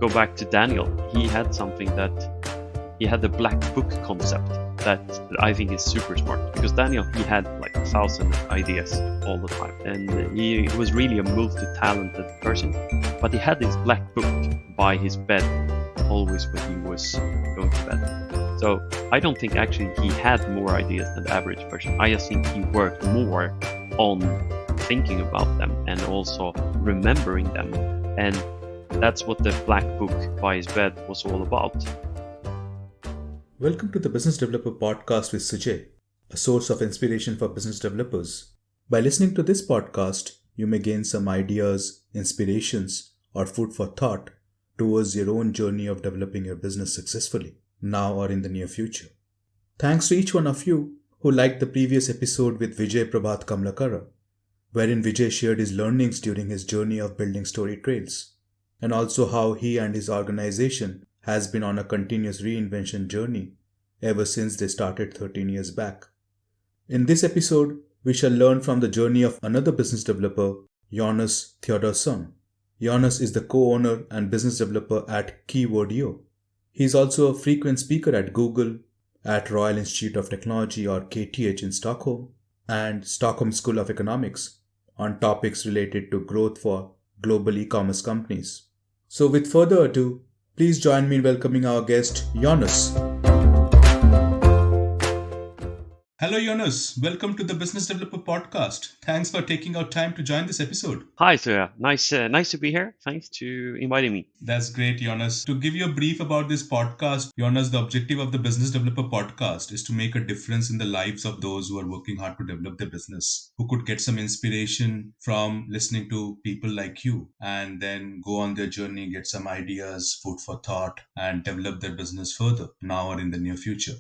go back to Daniel, he had something that he had the black book concept that I think is super smart, because Daniel, he had like 1,000 ideas all the time, and he was really a multi-talented person, but he had this black book by his bed always when he was going to bed. So I don't think actually he had more ideas than the average person. I just think he worked more on thinking about them and also remembering them, and that's what the black book by his bed was all about. Welcome to the Business Developer Podcast with Sujay, a source of inspiration for business developers. By listening to this podcast, you may gain some ideas, inspirations, or food for thought towards your own journey of developing your business successfully, now or in the near future. Thanks to each one of you who liked the previous episode with Vijay Prabhat Kamlakara, wherein Vijay shared his learnings during his journey of building story trails, and also how he and his organization has been on a continuous reinvention journey ever since they started 13 years back. In this episode, we shall learn from the journey of another business developer, Jonas Theodorsson. Jonas is the co-owner and business developer at Keywordio. He is also a frequent speaker at Google, at Royal Institute of Technology or KTH in Stockholm, and Stockholm School of Economics on topics related to growth for global e-commerce companies. So with further ado, please join me in welcoming our guest, Jonas. Hello, Jonas. Welcome to the Business Developer Podcast. Thanks for taking out time to join this episode. Hi, Sujay. Nice to be here. Thanks to inviting me. That's great, Jonas. To give you a brief about this podcast, Jonas, the objective of the Business Developer Podcast is to make a difference in the lives of those who are working hard to develop their business, who could get some inspiration from listening to people like you and then go on their journey, get some ideas, food for thought, and develop their business further now or in the near future.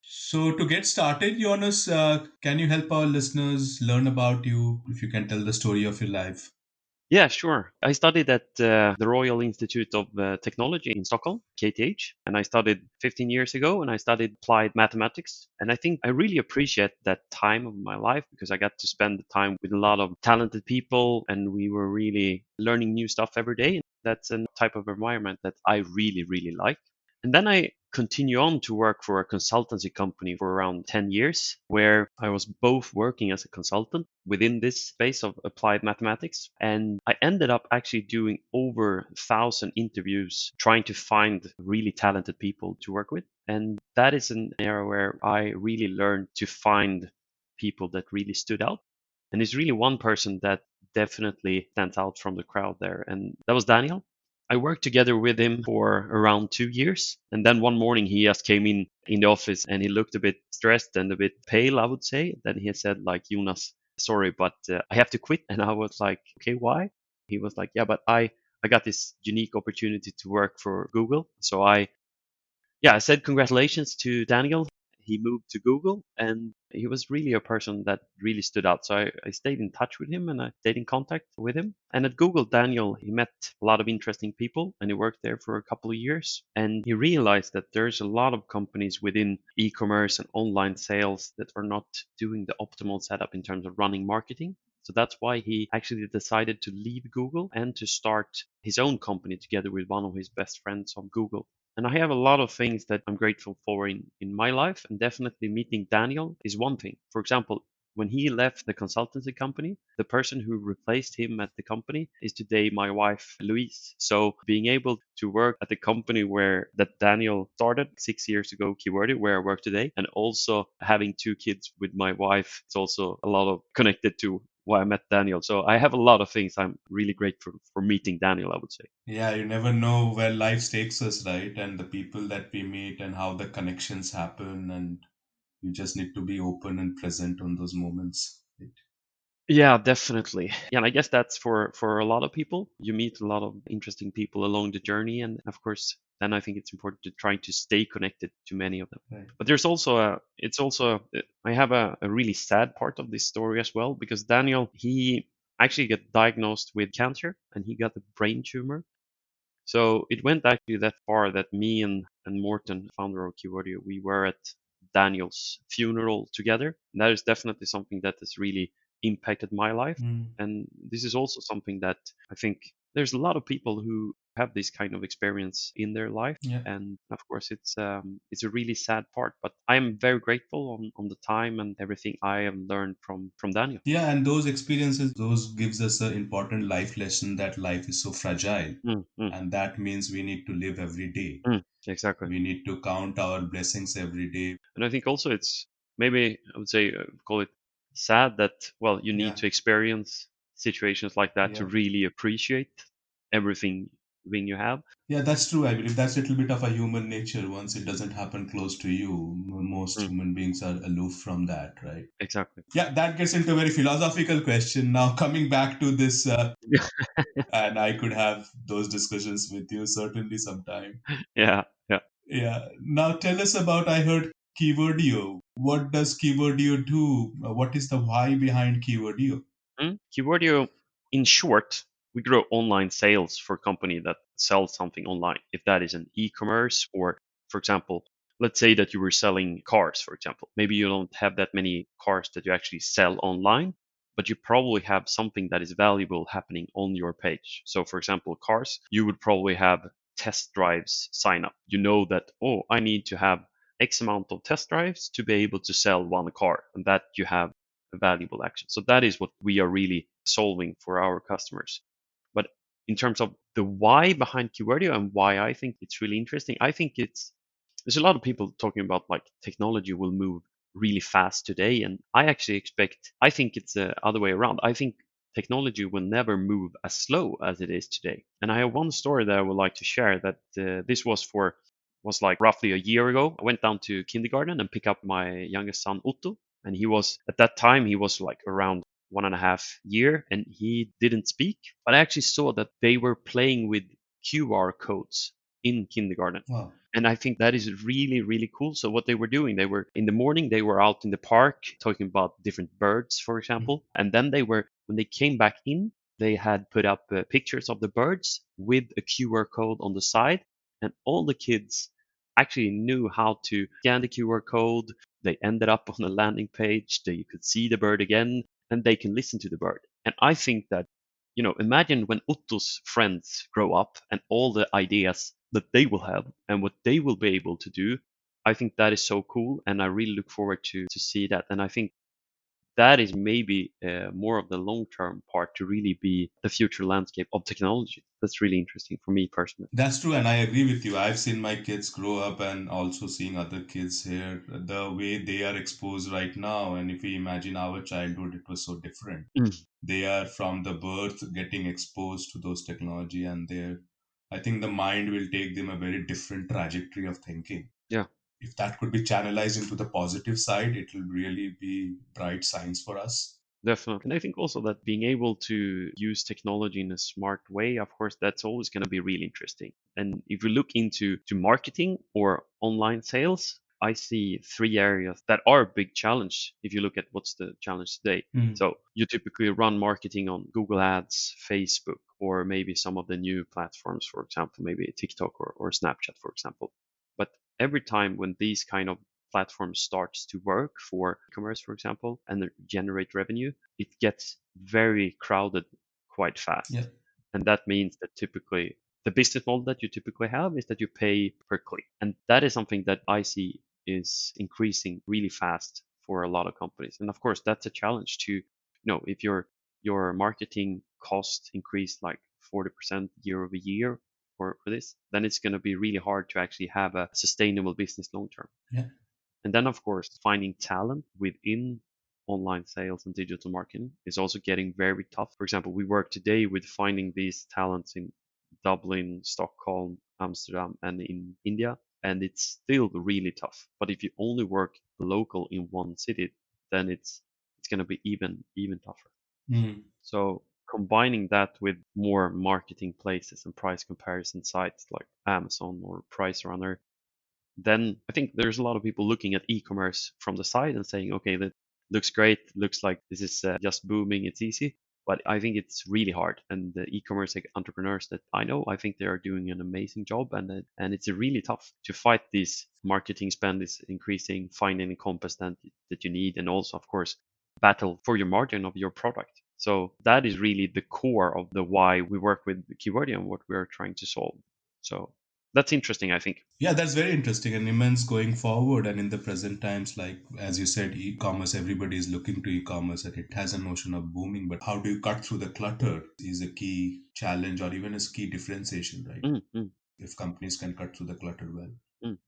So to get started, Jonas, can you help our listeners learn about you? If you can tell the story of your life. Yeah, sure. I studied at the Royal Institute of Technology in Stockholm, KTH, and I studied 15 years ago, and I studied applied mathematics. And I think I really appreciate that time of my life because I got to spend the time with a lot of talented people, and we were really learning new stuff every day. That's a type of environment that I really, really like. And then I continue on to work for a consultancy company for around 10 years, where I was both working as a consultant within this space of applied mathematics. And I ended up actually doing over 1,000 interviews trying to find really talented people to work with. And that is an area where I really learned to find people that really stood out. And there's really one person that definitely stands out from the crowd there. And that was Daniel. I worked together with him for around 2 years. And then one morning he just came in the office and he looked a bit stressed and a bit pale, I would say. Then he said like, Jonas, sorry, but I have to quit. And I was like, okay, why? He was like, yeah, but I got this unique opportunity to work for Google. So I said congratulations to Daniel. He moved to Google and he was really a person that really stood out. So I stayed in touch with him and I stayed in contact with him. And at Google, Daniel, he met a lot of interesting people and he worked there for a couple of years. And he realized that there's a lot of companies within e-commerce and online sales that are not doing the optimal setup in terms of running marketing. So that's why he actually decided to leave Google and to start his own company together with one of his best friends of Google. And I have a lot of things that I'm grateful for in my life, and definitely meeting Daniel is one thing. For example, when he left the consultancy company, the person who replaced him at the company is today my wife, Louise. So being able to work at the company that Daniel started 6 years ago, Keywordio, where I work today, and also having 2 kids with my wife, it's also a lot of connected to why I met Daniel. So I have a lot of things I'm really grateful for meeting Daniel, I would say. Yeah, you never know where life takes us, right? And the people that we meet and how the connections happen. And you just need to be open and present on those moments. Right? Yeah, definitely. Yeah, and I guess that's for a lot of people. You meet a lot of interesting people along the journey, and of course, then I think it's important to try to stay connected to many of them. Right. But there's also I have a really sad part of this story as well, because Daniel, he actually got diagnosed with cancer and he got a brain tumor. So it went actually that far that me and Morten, founder of Keywordio, we were at Daniel's funeral together. And that is definitely something that has really impacted my life. And this is also something that I think there's a lot of people who have this kind of experience in their life. Yeah. And of course, it's a really sad part. But I am very grateful on the time and everything I have learned from Daniel. Yeah, and those experiences, those gives us an important life lesson that life is so fragile. Mm, mm, And that means we need to live every day. exactly. We need to count our blessings every day. And I think also it's maybe I would say call it sad that well you need Yeah, to experience situations like that to yeah. really appreciate everything you have. Yeah, that's true. I believe that's a little bit of a human nature. Once it doesn't happen close to you, most Mm, human beings are aloof from that, right? exactly. Yeah, that gets into a very philosophical question. Now, coming back to this, and I could have those discussions with you certainly sometime. Yeah, yeah. Yeah. Now, tell us about, I heard Keywordio. What does Keywordio do? What is the why behind Keywordio? Keywordio, in short, we grow online sales for a company that sells something online. If that is an e-commerce or, for example, let's say that you were selling cars, for example. Maybe you don't have that many cars that you actually sell online, but you probably have something that is valuable happening on your page. So, for example, cars, you would probably have test drives sign up. You know that, oh, I need to have X amount of test drives to be able to sell one car, and that you have a valuable action. So that is what we are really solving for our customers. But in terms of the why behind Keywordio and why I think it's really interesting, I think there's a lot of people talking about like technology will move really fast today, and I think it's the other way around. I think technology will never move as slow as it is today. And I have one story that I would like to share that this was like roughly a year ago. I went down to kindergarten and picked up my youngest son Otto, and he was at that time he was like around 1.5 year and he didn't speak. But I actually saw that they were playing with QR codes in kindergarten. Wow. And I think that is really, really cool. So what they were doing, they were in the morning, they were out in the park talking about different birds, for example. And then when they came back in, they had put up pictures of the birds with a QR code on the side. And all the kids actually knew how to scan the QR code. They ended up on a landing page. They could see the bird again and they can listen to the bird. And I think that imagine when Otto's friends grow up and all the ideas that they will have and what they will be able to do. I think that is so cool, and I really look forward to see that. And I think that is maybe more of the long-term part to really be the future landscape of technology. That's really interesting for me personally. That's true, and I agree with you. I've seen my kids grow up and also seeing other kids here, the way they are exposed right now. And if we imagine our childhood, it was so different. Mm, They are from the birth getting exposed to those technology, and I think the mind will take them a very different trajectory of thinking. yeah. If that could be channelized into the positive side, it will really be bright signs for us. Definitely. And I think also that being able to use technology in a smart way, of course, that's always going to be really interesting. And if you look into marketing or online sales, I see three areas that are a big challenge if you look at what's the challenge today. Mm. So you typically run marketing on Google Ads, Facebook, or maybe some of the new platforms, for example, maybe TikTok or Snapchat, for example. But every time when these kind of platform starts to work for e-commerce, for example, and generate revenue, it gets very crowded quite fast. Yeah. And that means that typically the business model that you typically have is that you pay per click. And that is something that I see is increasing really fast for a lot of companies. And of course, that's a challenge to, if your marketing cost increased like 40% year over year for this, then it's going to be really hard to actually have a sustainable business long term. Yeah. And then, of course, finding talent within online sales and digital marketing is also getting very tough. For example, we work today with finding these talents in Dublin, Stockholm, Amsterdam, and in India, and it's still really tough. But if you only work local in one city, then it's going to be even tougher. Mm. So combining that with more marketing places and price comparison sites like Amazon or Price Runner, then I think there's a lot of people looking at e-commerce from the side and saying, okay, that looks great, looks like this is just booming, it's easy. But I think it's really hard. And the e-commerce entrepreneurs that I know, I think they are doing an amazing job, and it's really tough to fight this marketing spend is increasing, find any compass that you need, and also, of course, battle for your margin of your product. So that is really the core of the why we work with Keywordio and what we are trying to solve. So that's interesting, I think. Yeah, that's very interesting and immense going forward. And in the present times, like as you said, e-commerce, everybody is looking to e-commerce and it has a notion of booming. But how do you cut through the clutter is a key challenge or even a key differentiation, right? Mm, mm, If companies can cut through the clutter well.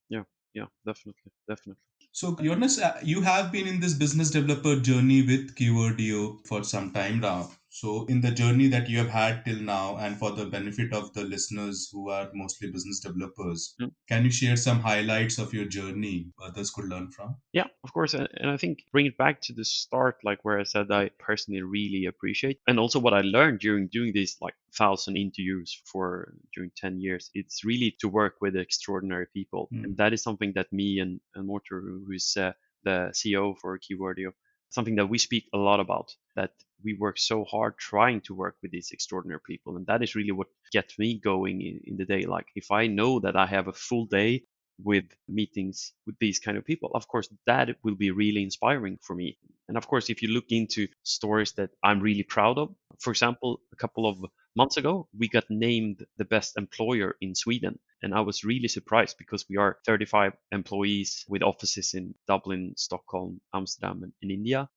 yeah, yeah, definitely, definitely. So, Jonas, you have been in this business developer journey with Keywordio for some time now. So, in the journey that you have had till now, and for the benefit of the listeners who are mostly business developers, Mm. can you share some highlights of your journey others could learn from? Yeah, of course. And I think bring it back to the start, like where I said I personally really appreciate, and also what I learned during doing these like 1,000 interviews for during 10 years, it's really to work with extraordinary people. Mm. And that is something that me and Mortar, who is the CEO for Keywordio, something that we speak a lot about, that we work so hard trying to work with these extraordinary people. And that is really what gets me going in the day. Like if I know that I have a full day with meetings with these kind of people, of course that will be really inspiring for me. And of course, if you look into stories that I'm really proud of, for example, a couple of months ago we got named the best employer in Sweden, and I was really surprised because we are 35 employees with offices in Dublin, Stockholm, Amsterdam, and in India.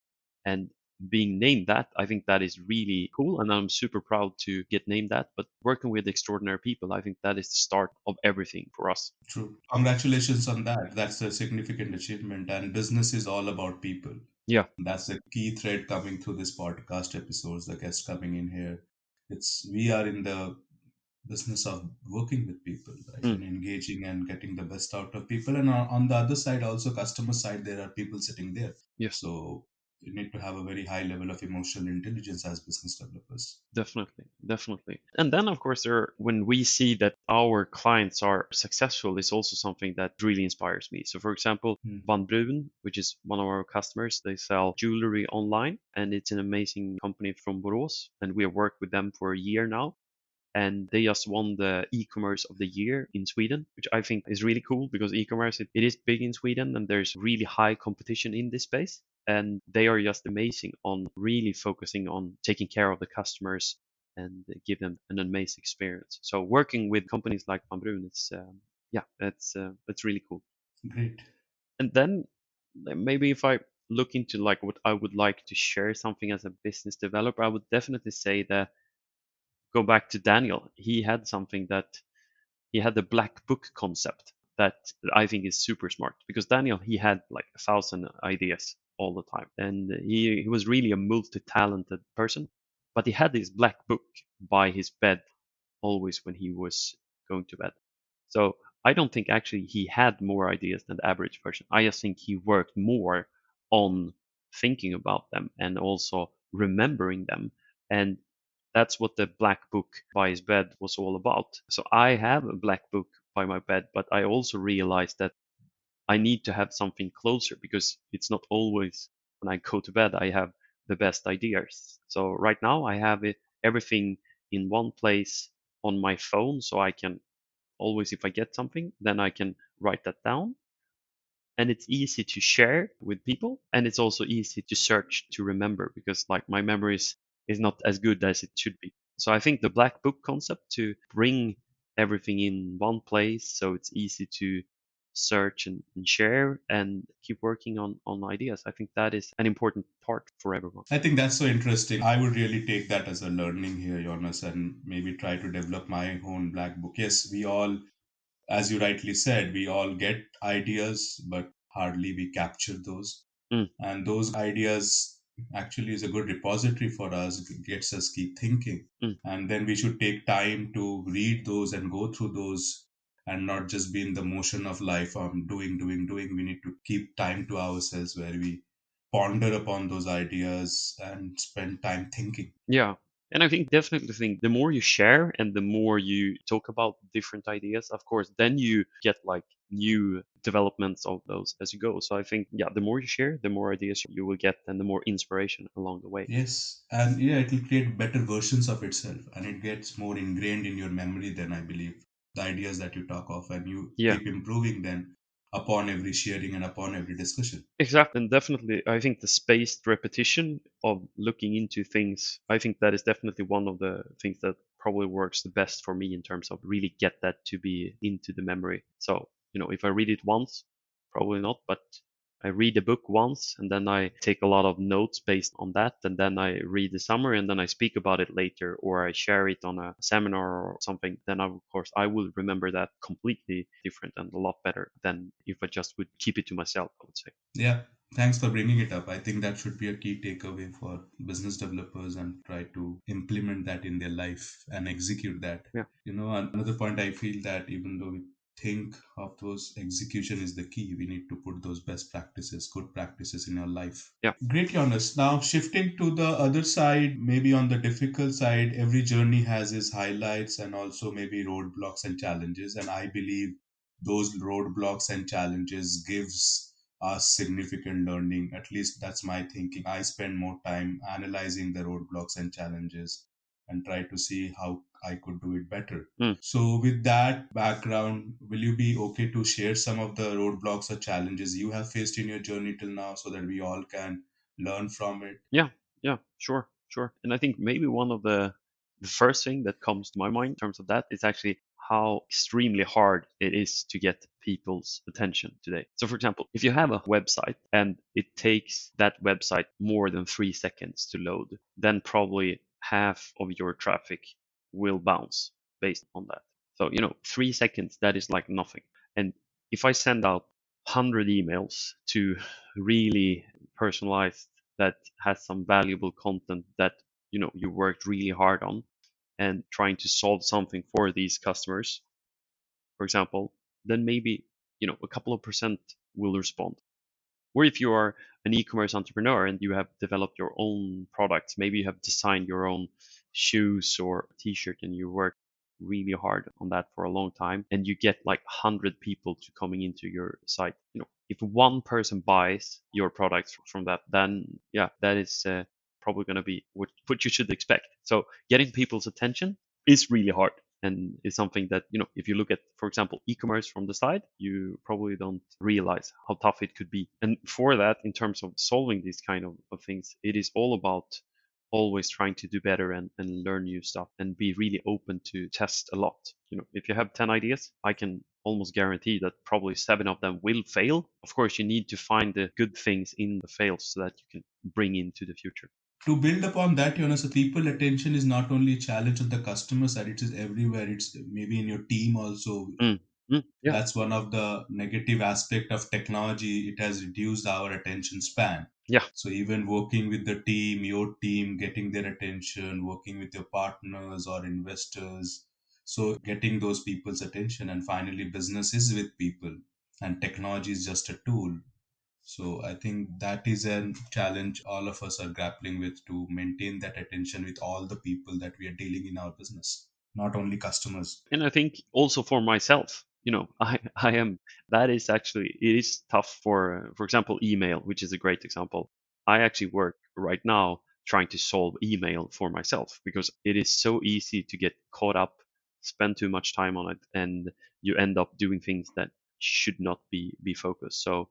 And being named that, I think that is really cool, and I'm super proud to get named that. But working with extraordinary people, I think that is the start of everything for us. True. Congratulations on that. That's a significant achievement. And business is all about people. Yeah. That's a key thread coming through this podcast episodes, the guests coming in here. It's we are in the business of working with people, right? Mm. And engaging and getting the best out of people. And on the other side, also customer side, there are people sitting there. Yes. So you need to have a very high level of emotional intelligence as business developers. Definitely, definitely. And then, of course, when we see that our clients are successful, is also something that really inspires me. So, for example, Hmm. Van Bruven, which is one of our customers, they sell jewelry online, and it's an amazing company from Borås, and we have worked with them for a year now. And they just won the e-commerce of the year in Sweden, which I think is really cool because e-commerce it is big in Sweden and there's really high competition in this space. And they are just amazing on really focusing on taking care of the customers and give them an amazing experience. So working with companies like Van Brun, it's yeah, that's really cool. Great. And then maybe if I look into like what I would like to share something as a business developer, I would definitely say that go back to Daniel. He had something that he had the black book concept that I think is super smart because Daniel he had like 1,000 ideas all the time, and he was really a multi-talented person, but he had this black book by his bed always when he was going to bed. So I don't think actually he had more ideas than the average person. I just think he worked more on thinking about them and also remembering them. And that's what the black book by his bed was all about. So I have a black book by my bed, but I also realized that I need to have something closer because it's not always when I go to bed I have the best ideas. So right now I have everything in one place on my phone, so I can always, if I get something, then I can write that down. And it's easy to share with people, and it's also easy to search to remember because like my memories is not as good as it should be. So I think the black book concept to bring everything in one place so it's easy to search and share and keep working on ideas, I think that is an important part for everyone. I think that's so interesting. I would really take that as a learning here, Jonas, and maybe try to develop my own black book. Yes, we all, as you rightly said, we all get ideas, but hardly we capture those. Mm, And those ideas actually is a good repository for us, gets us keep thinking. mm. And then we should take time to read those and go through those and not just be in the motion of life doing. We need to keep time to ourselves where we ponder upon those ideas and spend time thinking. Yeah. And I think definitely think the more you share and the more you talk about different ideas, of course, then you get like new developments of those as you go. So I think, yeah, the more you share, the more ideas you will get and the more inspiration along the way. Yes, and yeah, it will create better versions of itself and it gets more ingrained in your memory then I believe. The ideas that you talk of and you Yeah. keep improving then. upon every sharing and upon every discussion. Exactly. And definitely, I think the spaced repetition of looking into things, I think that is definitely one of the things that probably works the best for me in terms of really get that to be into the memory. So, if I read it once, probably not, but I read a book once and then I take a lot of notes based on that. And then I read the summary and then I speak about it later or I share it on a seminar or something. Then, of course, I will remember that completely different and a lot better than if I just would keep it to myself, I would say. Yeah, thanks for bringing it up. I think that should be a key takeaway for business developers and try to implement that in their life and execute that. Yeah. Another point I feel that even though we think of those, execution is the key. We need to put those best practices, good practices in our life. Yeah. Great, Jonas. Now, shifting to the other side, maybe on the difficult side, every journey has its highlights and also maybe roadblocks and challenges. And I believe those roadblocks and challenges gives us significant learning. At least that's my thinking. I spend more time analyzing the roadblocks and challenges and try to see how I could do it better. Mm. So, with that background, will you be okay to share some of the roadblocks or challenges you have faced in your journey till now so that we all can learn from it? Yeah. Yeah. Sure. Sure. And I think maybe one of the first thing that comes to my mind in terms of that is actually how extremely hard it is to get people's attention today. So, for example, if you have a website and it takes that website more than 3 seconds to load, then probably half of your traffic will bounce based on that. So, 3 seconds, that is like nothing. And if I send out 100 emails to really personalized that has some valuable content that you worked really hard on and trying to solve something for these customers, for example, then maybe a couple of percent will respond. Or if you are an e-commerce entrepreneur and you have developed your own products, maybe you have designed your own shoes or t-shirt and you work really hard on that for a long time and you get like 100 people to coming into your site. If one person buys your products from that, then yeah, that is probably going to be what you should expect. So getting people's attention is really hard and is something that if you look at, for example, e-commerce from the side, you probably don't realize how tough it could be. And for that, in terms of solving these kind of things, it is all about always trying to do better and learn new stuff and be really open to test a lot. If you have 10 ideas, I can almost guarantee that probably 7 of them will fail. Of course, you need to find the good things in the fails so that you can bring into the future. To build upon that, so people attention is not only a challenge on the customer side, it is everywhere. It's maybe in your team also. Mm. Yeah. That's one of the negative aspect of technology. It has reduced our attention span. Yeah. So even working with the team, your team, getting their attention, working with your partners or investors, so getting those people's attention, and finally business is with people and technology is just a tool. So I think that is a challenge all of us are grappling with, to maintain that attention with all the people that we are dealing in our business, not only customers. And I think also for myself, I am, that is actually, it is tough for example, email, which is a great example. I actually work right now trying to solve email for myself because it is so easy to get caught up, spend too much time on it, and you end up doing things that should not be focused. So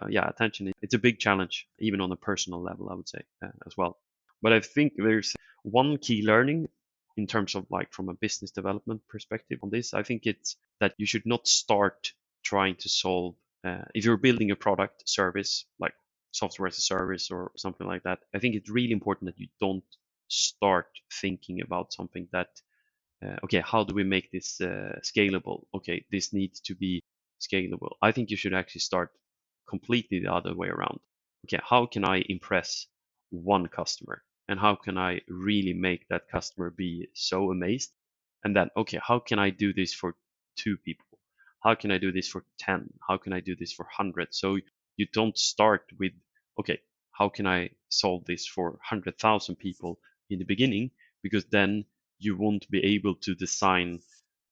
yeah, attention, it's a big challenge, even on a personal level, I would say, as well. But I think there's one key learning in terms of like from a business development perspective on this. I think it's that you should not start trying to solve, if you're building a product service like software as a service or something like that. I think it's really important that you don't start thinking about something that okay, how do we make this scalable? Okay, this needs to be scalable. I think you should actually start completely the other way around. Okay, how can I impress one customer? And how can I really make that customer be so amazed? And then, okay, how can I do this for 2 people? How can I do this for 10? How can I do this for 100? So you don't start with, okay, how can I solve this for 100,000 people in the beginning? Because then you won't be able to design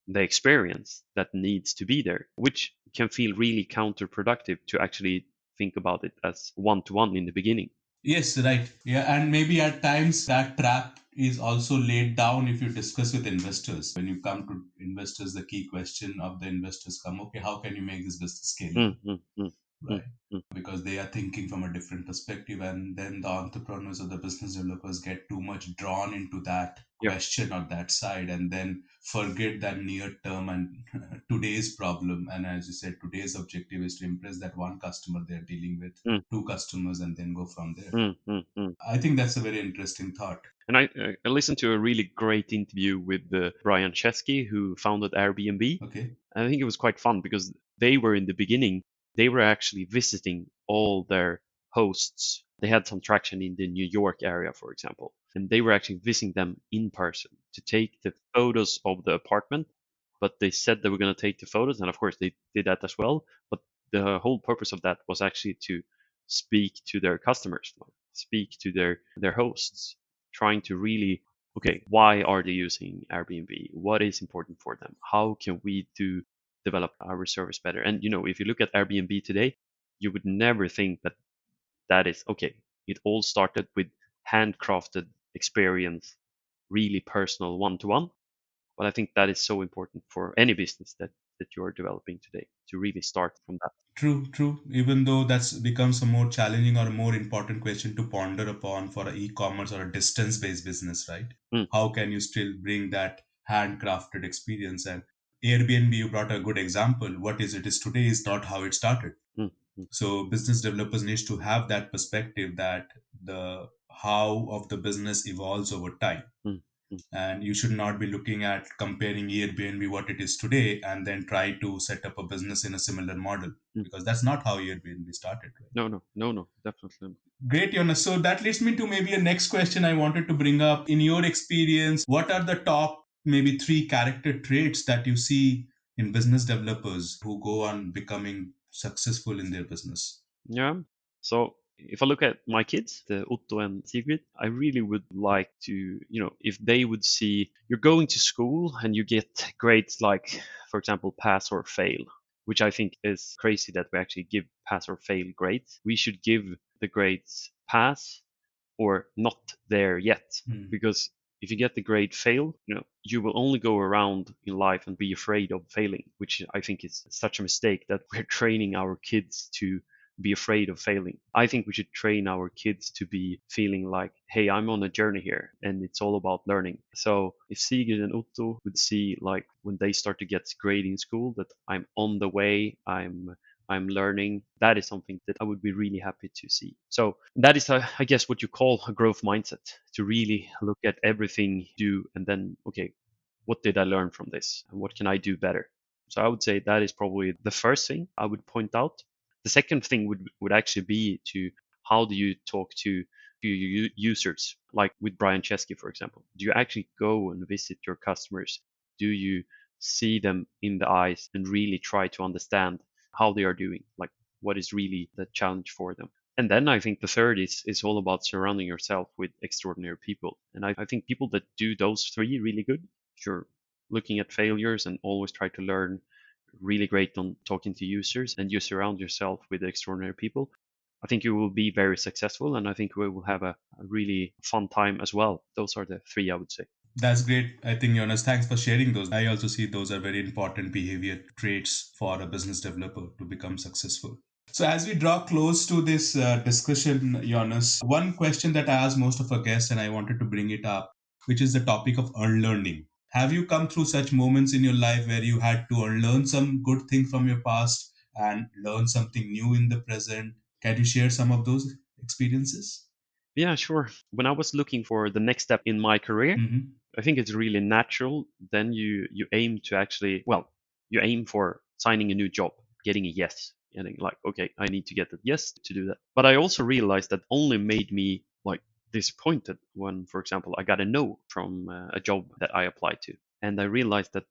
the experience that needs to be there, which can feel really counterproductive to actually think about it as one to one in the beginning. Yes, right. Yeah, and maybe at times that trap is also laid down if you discuss with investors. When you come to investors, the key question of the investors come, okay, how can you make this business scalable? Mm, mm, mm, mm, Right? mm, Because they are thinking from a different perspective, and then the entrepreneurs or the business developers get too much drawn into that yeah. question or that side, and then forget that near term and today's problem. And as you said, today's objective is to impress that one customer they're dealing with, Mm, two customers, and then go from there. mm, mm, mm. I think that's a very interesting thought. And I listened to a really great interview with Brian Chesky, who founded Airbnb. Okay. I think it was quite fun because they were in the beginning, they were actually visiting all their hosts. They had some traction in the New York area, for example, and they were actually visiting them in person to take the photos of the apartment. But they said they were going to take the photos, and of course they did that as well. But the whole purpose of that was actually to speak to their customers, speak to their hosts, trying to really, okay, why are they using Airbnb? What is important for them? How can we develop our service better? And if you look at Airbnb today, you would never think that that is okay. It all started with handcrafted experience, really personal one-to-one. But I think that is so important for any business that you're developing today, to really start from that. True, true. Even though that's becomes a more challenging or a more important question to ponder upon for an e-commerce or a distance-based business, right? Mm, How can you still bring that handcrafted experience? And Airbnb, you brought a good example. What is it is today is not how it started. mm, mm, So business developers needs to have that perspective that the how of the business evolves over time, mm, mm, and you should not be looking at comparing Airbnb what it is today and then try to set up a business in a similar model, mm. because that's not how Airbnb started. Right? No, no, no, no, definitely. Not. Great, Jonas. So that leads me to maybe a next question I wanted to bring up. In your experience, what are the top maybe three character traits that you see in business developers who go on becoming successful in their business? Yeah. So if I look at my kids, the Otto and Sigrid, I really would like to, if they would see you're going to school and you get grades like, for example, pass or fail, which I think is crazy that we actually give pass or fail grades. We should give the grades pass or not there yet, Hmm. because if you get the grade fail, you will only go around in life and be afraid of failing, which I think is such a mistake that we're training our kids to be afraid of failing. I think we should train our kids to be feeling like, hey, I'm on a journey here and it's all about learning. So if Sigrid and Otto would see, like, when they start to get grade in school, that I'm on the way, I'm learning. That is something that I would be really happy to see. So that is, I guess, what you call a growth mindset, to really look at everything you do and then, okay, what did I learn from this? And what can I do better? So I would say that is probably the first thing I would point out. The second thing would actually be to, how do you talk to your users, like with Brian Chesky, for example. Do you actually go and visit your customers? Do you see them in the eyes and really try to understand how they are doing, like what is really the challenge for them? And then I think the third is all about surrounding yourself with extraordinary people. And I think people that do those three really good, if you're looking at failures and always try to learn, really great on talking to users, and you surround yourself with extraordinary people, I think you will be very successful, and I think we will have a really fun time as well. Those are the three I would say. That's great. I think, Jonas, thanks for sharing those. I also see those are very important behavior traits for a business developer to become successful. So, as we draw close to this discussion, Jonas, one question that I ask most of our guests, and I wanted to bring it up, which is the topic of unlearning. Have you come through such moments in your life where you had to unlearn some good thing from your past and learn something new in the present? Can you share some of those experiences? Yeah, sure. When I was looking for the next step in my career, Mm-hmm. I think it's really natural. Then you aim to actually, well, you aim for signing a new job, getting a yes, and then like, okay, I need to get a yes to do that. But I also realized that only made me like disappointed when, for example, I got a no from a job that I applied to, and I realized that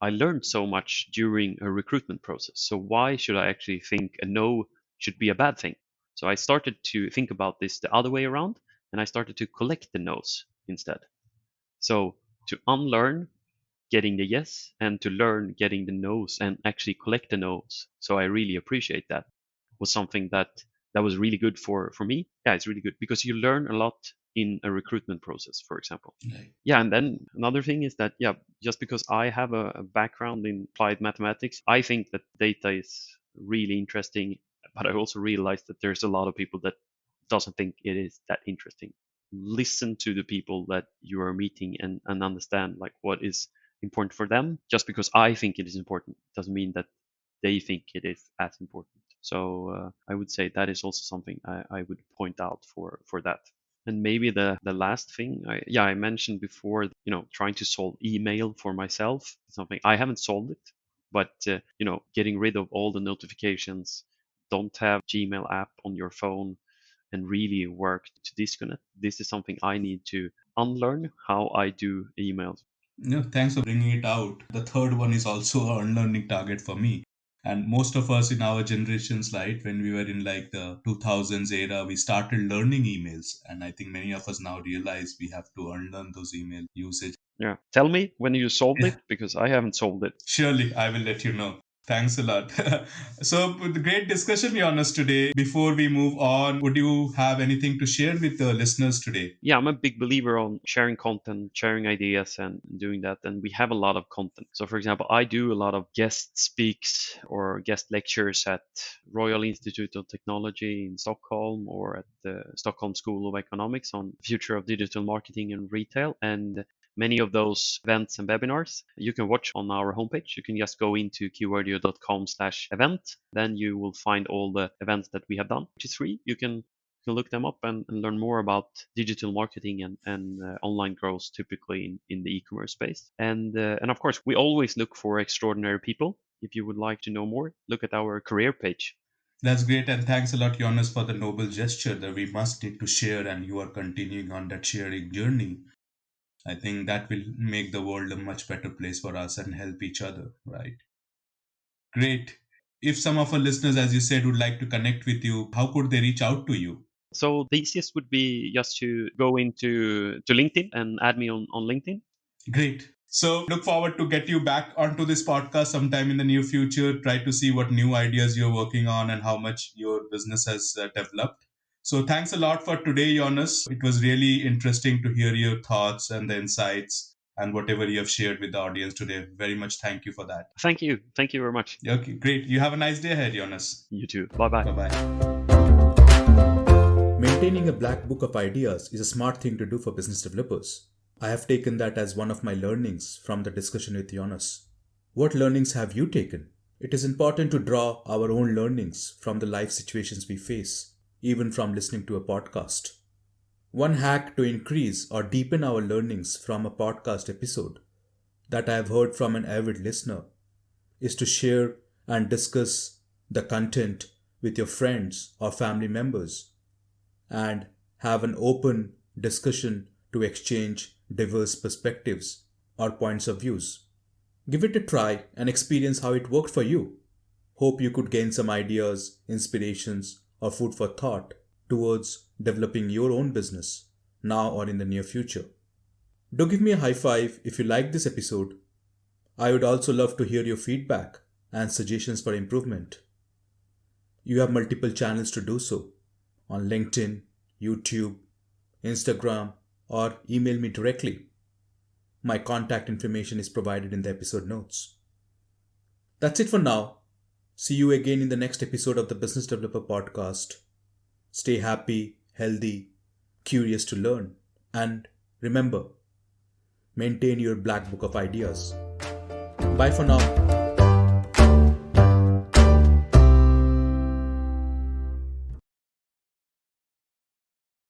I learned so much during a recruitment process. So why should I actually think a no should be a bad thing? So I started to think about this the other way around, and I started to collect the no's instead. So to unlearn getting the yes, and to learn getting the no's and actually collect the no's. So I really appreciate that, was something that was really good for me. Yeah, it's really good because you learn a lot in a recruitment process, for example. Right. Yeah, and then another thing is that, yeah, just because I have a background in applied mathematics, I think that data is really interesting, but I also realize that there's a lot of people that doesn't think it is that interesting. Listen to the people that you are meeting and understand like what is important for them. Just because I think it is important doesn't mean that they think it is as important. So I would say that is also something I would point out for that. And maybe the last thing, I mentioned before, trying to solve email for myself, something I haven't solved it, but getting rid of all the notifications, don't have Gmail app on your phone, and really work to disconnect. This is something I need to unlearn how I do emails. No, thanks for bringing it out. The third one is also an unlearning target for me. And most of us in our generations, right, when we were in like the 2000s era, we started learning emails. And I think many of us now realize we have to unlearn those email usage. Yeah. Tell me when you solved it because I haven't solved it. Surely, I will let you know. Thanks a lot. So, with the great discussion, Jonas, today. Before we move on, would you have anything to share with the listeners today? Yeah, I'm a big believer on sharing content, sharing ideas, and doing that. And we have a lot of content. So, for example, I do a lot of guest speaks or guest lectures at Royal Institute of Technology in Stockholm or at the Stockholm School of Economics on the future of digital marketing and retail. And many of those events and webinars you can watch on our homepage. You can just go into keywordio.com/event. Then you will find all the events that we have done, which is free. You can look them up and learn more about digital marketing and online growth, typically in the e-commerce space. And of course, we always look for extraordinary people. If you would like to know more, look at our career page. That's great, and thanks a lot, Jonas, for the noble gesture that we must need to share, and you are continuing on that sharing journey. I think that will make the world a much better place for us and help each other, right? Great. If some of our listeners, as you said, would like to connect with you, how could they reach out to you? So the easiest would be just to go into to LinkedIn and add me on LinkedIn. Great. So look forward to get you back onto this podcast sometime in the near future. Try to see what new ideas you're working on and how much your business has developed. So thanks a lot for today, Jonas. It was really interesting to hear your thoughts and the insights and whatever you have shared with the audience today. Very much thank you for that. Thank you. Thank you very much. Okay, great. You have a nice day ahead, Jonas. You too. Bye bye. Bye bye. Maintaining a black book of ideas is a smart thing to do for business developers. I have taken that as one of my learnings from the discussion with Jonas. What learnings have you taken? It is important to draw our own learnings from the life situations we face, even from listening to a podcast. One hack to increase or deepen our learnings from a podcast episode that I have heard from an avid listener is to share and discuss the content with your friends or family members and have an open discussion to exchange diverse perspectives or points of views. Give it a try and experience how it worked for you. Hope you could gain some ideas, inspirations, or food for thought towards developing your own business now or in the near future. Do give me a high five if you liked this episode. I would also love to hear your feedback and suggestions for improvement. You have multiple channels to do so on LinkedIn, YouTube, Instagram, or email me directly. My contact information is provided in the episode notes. That's it for now. See you again in the next episode of the Business Developer Podcast. Stay happy, healthy, curious to learn, and remember, maintain your black book of ideas. Bye for now.